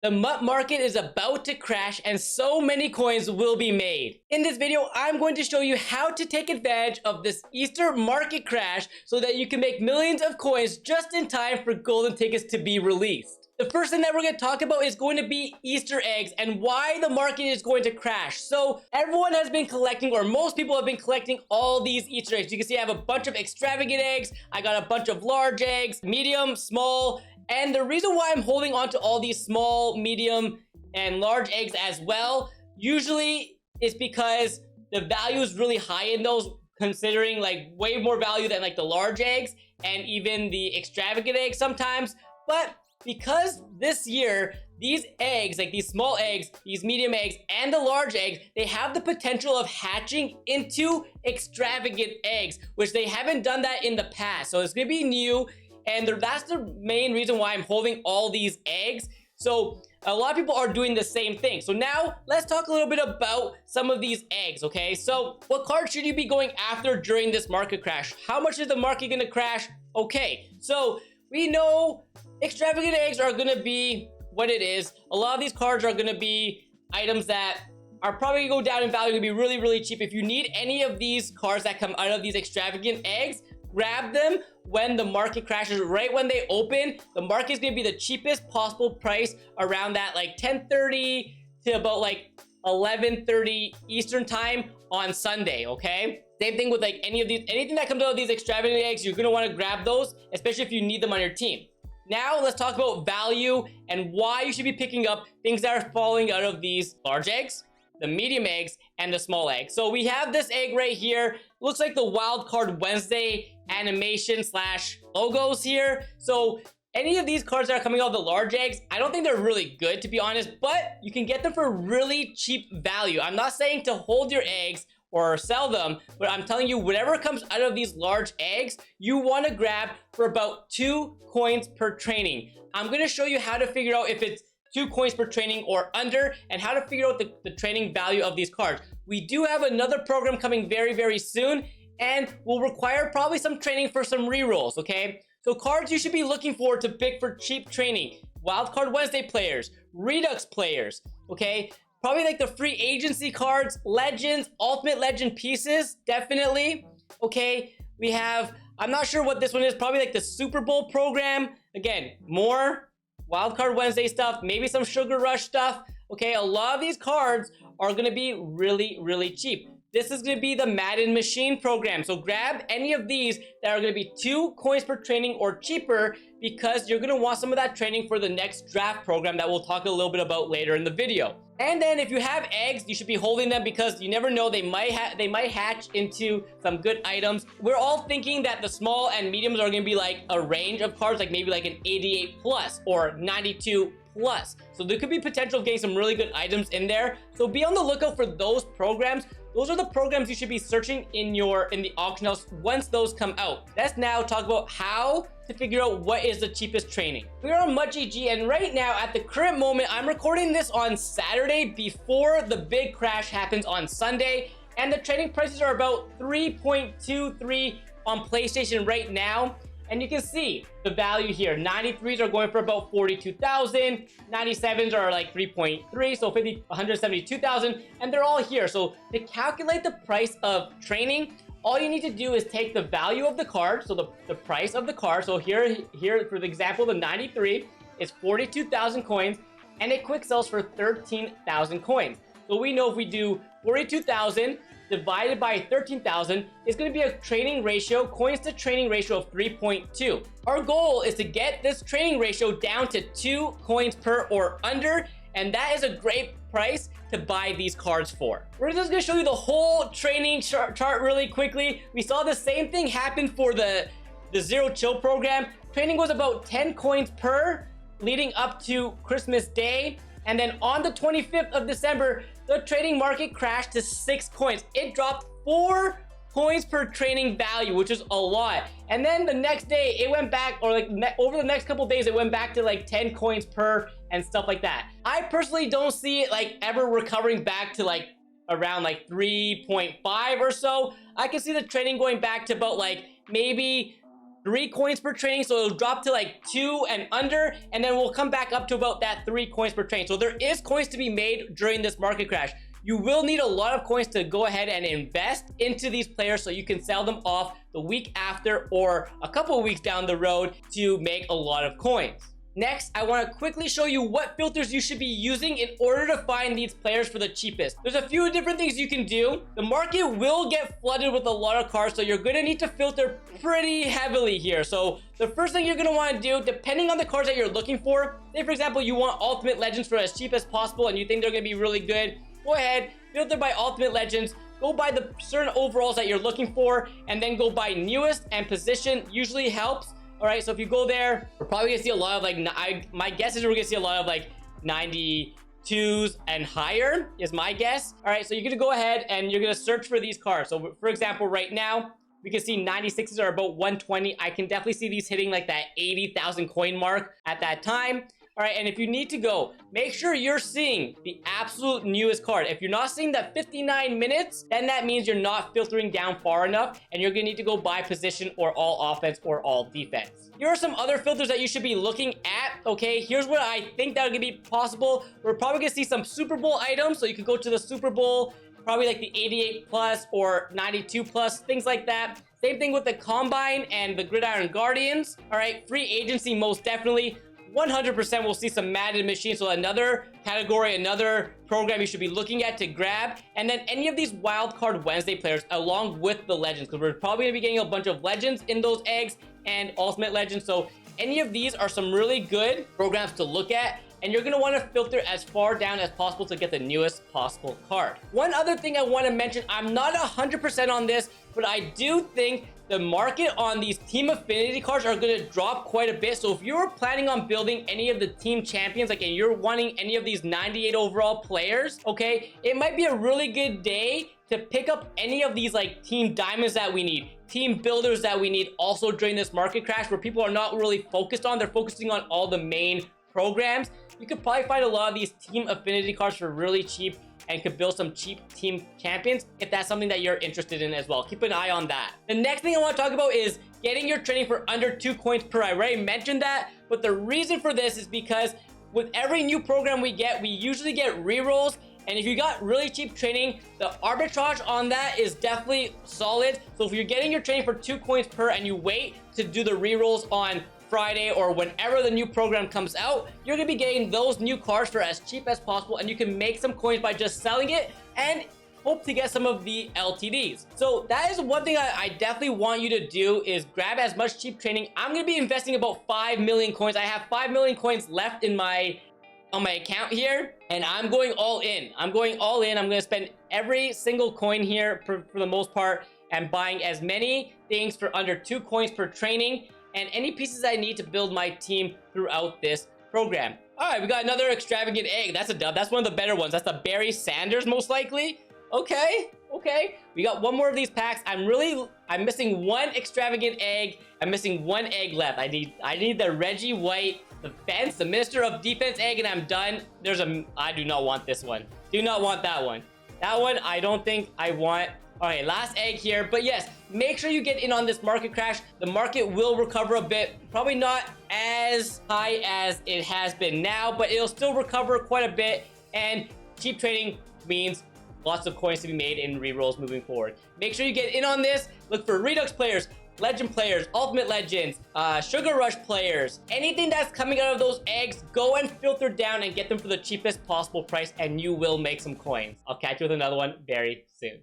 The MUT market is about to crash and so many coins will be made. In this video, I'm going to show you how to take advantage of this Easter market crash so that you can make millions of coins just in time for golden tickets to be released. The first thing that we're going to talk about is going to be Easter eggs and why the market is going to crash. So everyone has been collecting, or most people have been collecting all these Easter eggs. You can see I have a bunch of extravagant eggs. I got a bunch of large eggs, medium, small. And the reason why I'm holding on to all these small, medium, and large eggs as well, usually is because the value is really high in those, considering like way more value than like the large eggs and even the extravagant eggs sometimes. But because this year, these eggs, like these small eggs, these medium eggs, and the large eggs, they have the potential of hatching into extravagant eggs, which they haven't done that in the past. So it's gonna be new. And that's the main reason why I'm holding all these eggs. So a lot of people are doing the same thing. So now let's talk a little bit about some of these eggs, okay? So what cards should you be going after during this market crash? How much is the market gonna crash? Okay, so we know extravagant eggs are gonna be what it is. A lot of these cards are gonna be items that are probably gonna go down in value, gonna be really, really cheap. If you need any of these cards that come out of these extravagant eggs, grab them when the market crashes. Right when they open, the market is going to be the cheapest possible price around that like 10:30 to about like 11:30 Eastern time on Sunday, okay? Same thing with like anything that comes out of these extravagant eggs, you're going to want to grab those, especially if you need them on your team. Now let's talk about value and why you should be picking up things that are falling out of these large eggs, the medium eggs, and the small eggs. So we have this egg right here. Looks like the Wild Card Wednesday animation slash logos here. So any of these cards that are coming out of the large eggs, I don't think they're really good, to be honest, but you can get them for really cheap value. I'm not saying to hold your eggs or sell them, but I'm telling you, whatever comes out of these large eggs, you want to grab for about 2 coins per training. I'm going to show you how to figure out if it's 2 coins per training or under, and how to figure out the training value of these cards. We do have another program coming very, very soon, and will require probably some training for some rerolls, okay? So cards you should be looking for to pick for cheap training: Wildcard Wednesday players, Redux players, okay? Probably like the free agency cards, legends, ultimate legend pieces, definitely, okay? We have, I'm not sure what this one is, probably like the Super Bowl program. Again, more Wildcard Wednesday stuff, maybe some Sugar Rush stuff. Okay, a lot of these cards are going to be really, really cheap. This is going to be the Madden machine program. So grab any of these that are going to be 2 coins per training or cheaper, because you're going to want some of that training for the next draft program that we'll talk a little bit about later in the video. And then if you have eggs, you should be holding them because you never know, they might hatch into some good items. We're all thinking that the small and mediums are going to be like a range of cards, like maybe like an 88 plus or 92 plus. So there could be potential of getting some really good items in there. So be on the lookout for those programs. Those are the programs you should be searching in the auction house once those come out. Let's now talk about how to figure out what is the cheapest training. We're on MUTGG, and right now at the current moment, I'm recording this on Saturday before the big crash happens on Sunday, and the trading prices are about 3.23 on PlayStation right now. And you can see the value here. 93s are going for about 42,000. 97s are like 3.3, so 172,000, and they're all here. So to calculate the price of training, all you need to do is take the value of the card, so the price of the card. So here for the example, the 93 is 42,000 coins, and it quick sells for 13,000 coins. So we know if we do 42,000 divided by 13,000, it's going to be a training ratio, coins to training ratio of 3.2. Our goal is to get this training ratio down to 2 coins per or under, and that is a great price to buy these cards for. We're just going to show you the whole training chart really quickly. We saw the same thing happen for the Zero Chill program. Training was about 10 coins per leading up to Christmas Day. And then on the 25th of December, the trading market crashed to 6 coins. It dropped 4 coins per training value, which is a lot. And then the next day, it went back, or like over the next couple days, it went back to like 10 coins per and stuff like that. I personally don't see it like ever recovering back to like around like 3.5 or so. I can see the trading going back to about like maybe 3 coins per training, so it'll drop to like 2 and under, and then we'll come back up to about that 3 coins per training. So there is coins to be made during this market crash. You will need a lot of coins to go ahead and invest into these players so you can sell them off the week after or a couple of weeks down the road to make a lot of coins. Next, I want to quickly show you what filters you should be using in order to find these players for the cheapest. There's a few different things you can do. The market will get flooded with a lot of cards, so you're going to need to filter pretty heavily here. So the first thing you're going to want to do, depending on the cards that you're looking for, say for example, you want Ultimate Legends for as cheap as possible and you think they're going to be really good, go ahead, filter by Ultimate Legends, go by the certain overalls that you're looking for, and then go by newest and position usually helps. All right, so if you go there, we're probably gonna see a lot of like, my guess is we're gonna see a lot of like 92s and higher is my guess. All right, so you're gonna go ahead and you're gonna search for these cards. So for example, right now, we can see 96s are about 120. I can definitely see these hitting like that 80,000 coin mark at that time. All right, and if you need to go, make sure you're seeing the absolute newest card. If you're not seeing that 59 minutes, then that means you're not filtering down far enough, and you're gonna need to go by position or all offense or all defense. Here are some other filters that you should be looking at, okay? Here's what I think that could be possible. We're probably gonna see some Super Bowl items, so you could go to the Super Bowl, probably like the 88 plus or 92 plus, things like that. Same thing with the Combine and the Gridiron Guardians. All right, free agency most definitely. 100% we'll see some Madden machines, so another category, another program you should be looking at to grab. And then any of these Wildcard Wednesday players along with the Legends, because we're probably going to be getting a bunch of Legends in those eggs and Ultimate Legends. So any of these are some really good programs to look at, and you're going to want to filter as far down as possible to get the newest possible card. One other thing I want to mention, I'm not 100% on this, but I do think the market on these team affinity cards are going to drop quite a bit. So if you're planning on building any of the team champions, like, and you're wanting any of these 98 overall players, okay, it might be a really good day to pick up any of these like team diamonds that we need, team builders that we need also during this market crash where people are not really focused on. They're focusing on all the main programs. You could probably find a lot of these team affinity cards for really cheap and could build some cheap team champions if that's something that you're interested in as well. Keep an eye on that. The next thing I want to talk about is getting your training for under 2 coins per. I already mentioned that, but the reason for this is because with every new program we get, we usually get rerolls. And if you got really cheap training, the arbitrage on that is definitely solid. So if you're getting your training for 2 coins per and you wait to do the rerolls on Friday or whenever the new program comes out, you're gonna be getting those new cards for as cheap as possible, and you can make some coins by just selling it and hope to get some of the LTDs. So that is one thing I definitely want you to do, is grab as much cheap training. I'm gonna be investing about 5 million coins. I have 5 million coins left in on my account here, and I'm going all in. I'm going all in. I'm gonna spend every single coin here for the most part and buying as many things for under 2 coins per training and any pieces I need to build my team throughout this program. All right, we got another extravagant egg. That's a dub. That's one of the better ones. That's the Barry Sanders, most likely. Okay. We got one more of these packs. I'm missing 1 extravagant egg. I'm missing 1 egg left. I need the Reggie White, the Minister of Defense egg, and I'm done. I do not want this one. Do not want that one. That one, I don't think I want. All right, last egg here. But yes, make sure you get in on this market crash. The market will recover a bit. Probably not as high as it has been now, but it'll still recover quite a bit. And cheap trading means lots of coins to be made in rerolls moving forward. Make sure you get in on this. Look for Redux players, Legend players, Ultimate Legends, Sugar Rush players. Anything that's coming out of those eggs, go and filter down and get them for the cheapest possible price, and you will make some coins. I'll catch you with another one very soon.